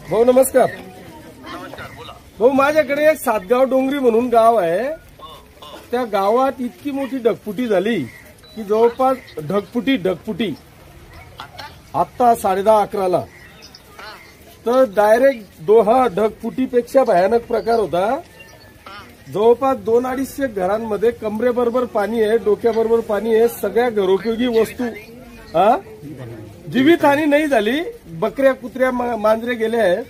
भाऊ नमस्कार. भाऊ माझ्याकडे एक सातगाव डोंगरी म्हणून गाव आहे. त्या गावात इतकी मोठी ढगफुटी झाली की जवळपास ढगफुटी आता 10:30-11ला तर डायरेक्ट ढगफुटीपेक्षा भयानक प्रकार होता. जवळपास 200-250 घरांमध्ये कमरेबरोबर पाणी आहे, डोक्याबरोबर पाणी आहे. सगळ्या घरोपयोगी वस्तू जीवितहानी नाही झाली. बकऱ्या कुत्र्या मांजरे गेले आहेत,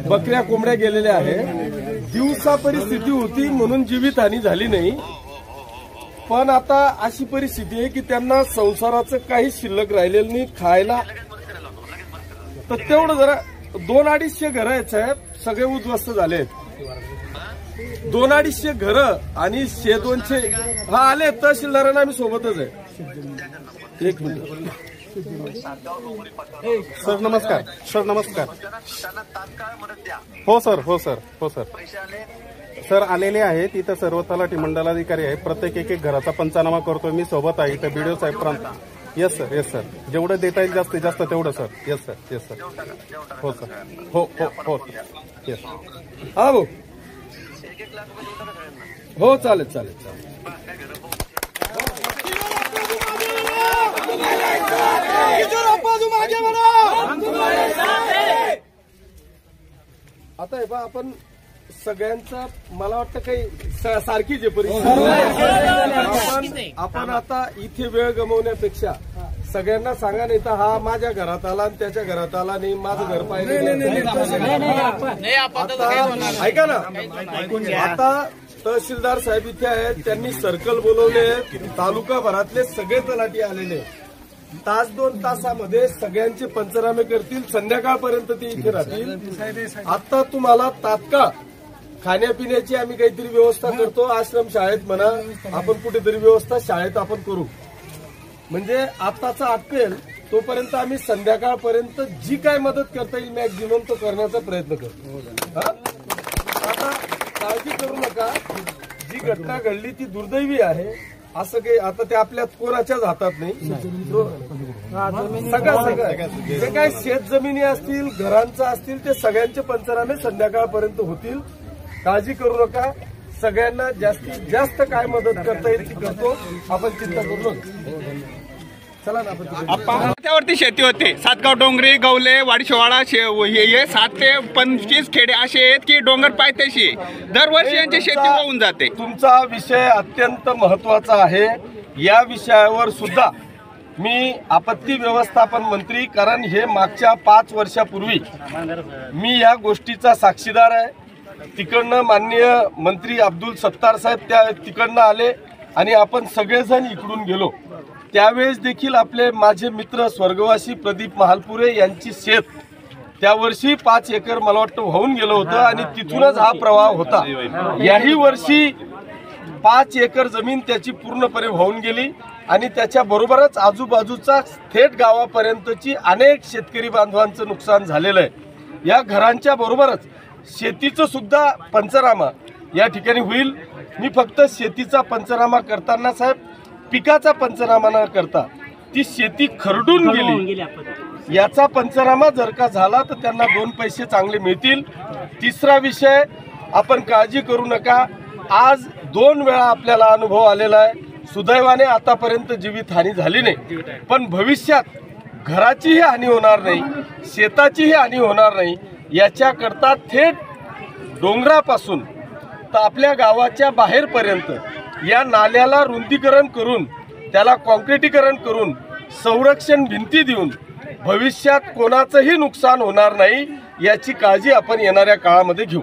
बकऱ्या कोंबड्या गेलेल्या आहेत. दिवसा परिस्थिती होती म्हणून जीवितहानी झाली नाही. पण आता अशी परिस्थिती आहे की त्यांना संसाराचं काही शिल्लक राहिलेलं नाही खायला. तर तेवढं जरा 200-250 घरं आहेत साहेब, सगळे उद्ध्वस्त झाले आहेत. 200-250 घरं आणि 100-200 आले. तहसीलदारांना आम्ही सोबतच आहे. एक मिनिट सर नमस्कार. सर नमस्कार. हो सर. सर आलेले आहेत. इथं सर्व तलाठी मंडलाधिकारी आहेत. प्रत्येक एक घराचा पंचनामा करतोय. मी सोबत आहे. इथं बीडीओ साहेब प्रांत. Yes sir. जेवढं देता येईल जास्तीत जास्त तेवढं सर. Yes sir. हो सर. हो येस. हा भाऊ. हो चालेल. आता हे बा आपण सगळ्यांचा मला वाटतं काही सारखीच आहे परिस्थिती. आपण आता इथे वेळ गमवण्यापेक्षा सगळ्यांना सांगा, नाही तर हा माझ्या घरात आला आणि त्याच्या घरात आला नाही, माझं घर पाहिजे. ऐका ना, आता तहसीलदार साहेब इथे आहेत, त्यांनी सर्कल बोलवले. तालुका भरातले सगळे तलाठी आलेले. 1-2 तासामध्ये सगळ्यांचे पंचनामे करतील. संध्याकाळपर्यंत ते इथे राहतील. आता तुम्हाला तात्काळ खाण्यापिण्याची आम्ही काहीतरी व्यवस्था करतो. आश्रम शाळेत म्हणा, आपण कुठेतरी व्यवस्था शाळेत आपण करू. म्हणजे आताचा अक्कल तोपर्यंत आम्ही संध्याकाळपर्यंत जी काय मदत करता येईल मॅक्झिमम तो करण्याचा प्रयत्न करतो. आता काळजी करू नका. जी घटना घडली ती दुर्दैवी आहे. असं काही आता ते आपल्या कोणाच्याच हातात नाही. सगळं जे काही शेत जमिनी असतील, घरांचं असतील, ते सगळ्यांचे पंचनामे संध्याकाळपर्यंत होतील. काळजी करू नका. सगळ्यांना जास्तीत जास्त काय मदत करता येईल ती करतो. आपण चिंता करू नका. चला ना. आपण त्यावरती शेती होते. सातगाव डोंगरी, गवले, वाडीशेवाडा हे 7 ते 25 खेडे असे आहेत की डोंगर पायथ्याशी दरवर्षी यांची शेती होऊन जाते. तुमचा विषय अत्यंत महत्वाचा आहे. या विषयावर सुद्धा मी आपत्ती व्यवस्थापन मंत्री, कारण हे मागच्या 5 वर्षापूर्वी मी या गोष्टीचा साक्षीदार आहे. तिकडनं माननीय मंत्री अब्दुल सत्तार साहेब त्या तिकडनं आले आणि आपण सगळेजण इकडून गेलो. त्यावेळेस देखील आपले माझे मित्र स्वर्गवासी प्रदीप महालपुरे यांची शेत त्या वर्षी 5 एकर मला वाटतं वाहून गेलं होतं आणि तिथूनच हा प्रवाह होता. याही वर्षी 5 एकर जमीन त्याची पूर्णपणे वाहून गेली आणि त्याच्या बरोबरच आजूबाजूचा थेट गावापर्यंतची अनेक शेतकरी बांधवांचं नुकसान झालेलं आहे. या घरांच्या बरोबरच शेतीचं सुद्धा पंचनामा या ठिकाणी होईल. मी फक्त शेतीचा पंचनामा करताना साहेब, पिकाचा पंचनामा न करता ती शेती खरडून गेली याचा पंचनामा जर का झाला तर त्यांना 2 पैसे चांगले मिळतील. तिसरा विषय, आपण काळजी करू नका. आज 2 वेळा आपल्याला अनुभव आलेला आहे. सुदैवाने आतापर्यंत जीवितहानी झाली नाही, पण भविष्यात घराचीही हानी होणार नाही, शेताचीही हानी होणार नाही. याच्याकरता थेट डोंगरापासून तर आपल्या गावाच्या बाहेरपर्यंत या नाल्याला रुंदीकरण करून, त्याला कॉन्क्रिटीकरण करून, संरक्षण भिंती देऊन भविष्यात कोणाचंही नुकसान होणार नाही याची काळजी आपण येणाऱ्या काळामध्ये घेऊ.